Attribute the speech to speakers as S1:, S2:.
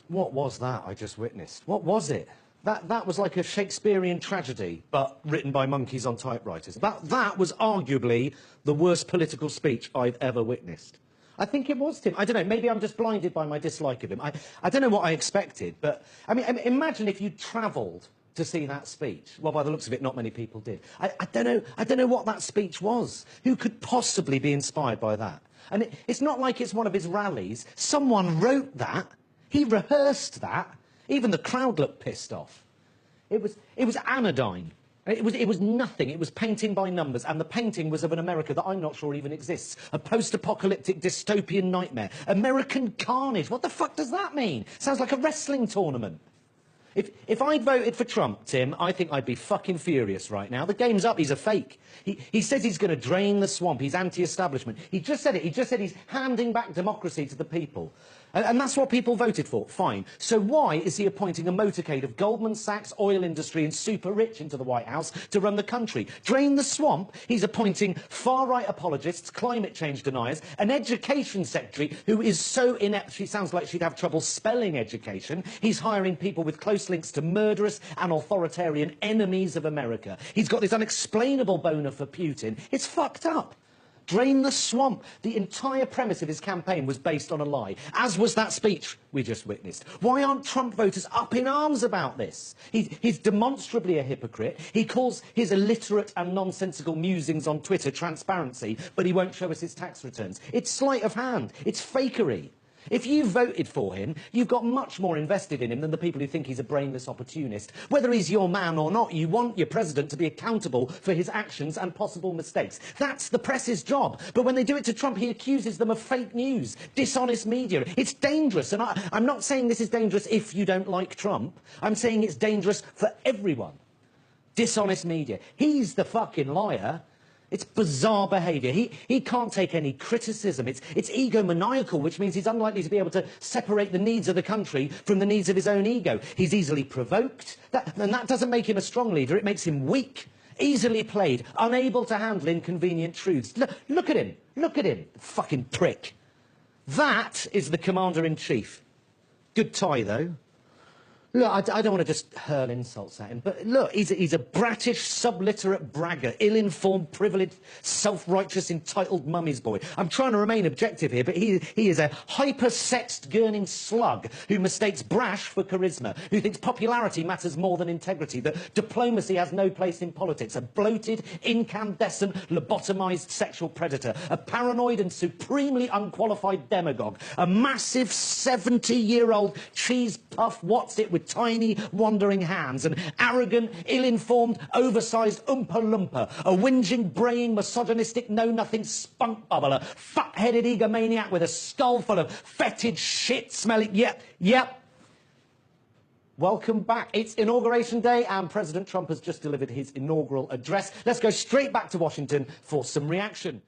S1: What was that I just witnessed? What was it? That was like a Shakespearean tragedy, but written by monkeys on typewriters. That was arguably the worst political speech I've ever witnessed. I think it was, Tim. I don't know, maybe I'm just blinded by my dislike of him. I don't know what I expected, but, I mean, imagine if you travelled to see that speech. Well, by the looks of it, not many people did. I don't know what that speech was. Who could possibly be inspired by that? And it's not like it's one of his rallies. Someone wrote that. He rehearsed that. Even the crowd looked pissed off. It was anodyne. It was nothing. It was painting by numbers, and the painting was of an America that I'm not sure even exists. A post-apocalyptic dystopian nightmare. American carnage. What the fuck does that mean? Sounds like a wrestling tournament. If I'd voted for Trump, Tim, I think I'd be fucking furious right now. The game's up. He's a fake. He says he's going to drain the swamp. He's anti-establishment. He just said it. He just said he's handing back democracy to the people. And that's what people voted for. Fine. So why is he appointing a motorcade of Goldman Sachs, oil industry and super rich into the White House to run the country? Drain the swamp? He's appointing far-right apologists, climate change deniers, an education secretary who is so inept she sounds like she'd have trouble spelling education. He's hiring people with close links to murderous and authoritarian enemies of America. He's got this unexplainable boner for Putin. It's fucked up. Drain the swamp. The entire premise of his campaign was based on a lie, as was that speech we just witnessed. Why aren't Trump voters up in arms about this? He's demonstrably a hypocrite. He calls his illiterate and nonsensical musings on Twitter transparency, but he won't show us his tax returns. It's sleight of hand. It's fakery. If you voted for him, you've got much more invested in him than the people who think he's a brainless opportunist. Whether he's your man or not, you want your president to be accountable for his actions and possible mistakes. That's the press's job. But when they do it to Trump, he accuses them of fake news, dishonest media. It's dangerous. And I'm not saying this is dangerous if you don't like Trump. I'm saying it's dangerous for everyone. Dishonest media. He's the fucking liar. It's bizarre behaviour. He can't take any criticism. It's egomaniacal, which means he's unlikely to be able to separate the needs of the country from the needs of his own ego. He's easily provoked, and that doesn't make him a strong leader. It makes him weak, easily played, unable to handle inconvenient truths. Look at him. Look at him, fucking prick. That is the Commander-in-Chief. Good tie, though. Look, I don't want to just hurl insults at him, but look, he's a brattish, subliterate bragger, ill-informed, privileged, self-righteous, entitled mummy's boy. I'm trying to remain objective here, but he is a hyper-sexed, gurning slug who mistakes brash for charisma, who thinks popularity matters more than integrity, that diplomacy has no place in politics, a bloated, incandescent, lobotomized sexual predator, a paranoid and supremely unqualified demagogue, a massive 70-year-old cheese-puff what's-it with tiny, wandering hands, an arrogant, ill-informed, oversized Oompa Loompa, a whinging, braying, misogynistic, know-nothing spunk bubbler, fat-headed egomaniac with a skull full of fetid shit-smelling... Yep. Welcome back. It's Inauguration Day, and President Trump has just delivered his inaugural address. Let's go straight back to Washington for some reaction.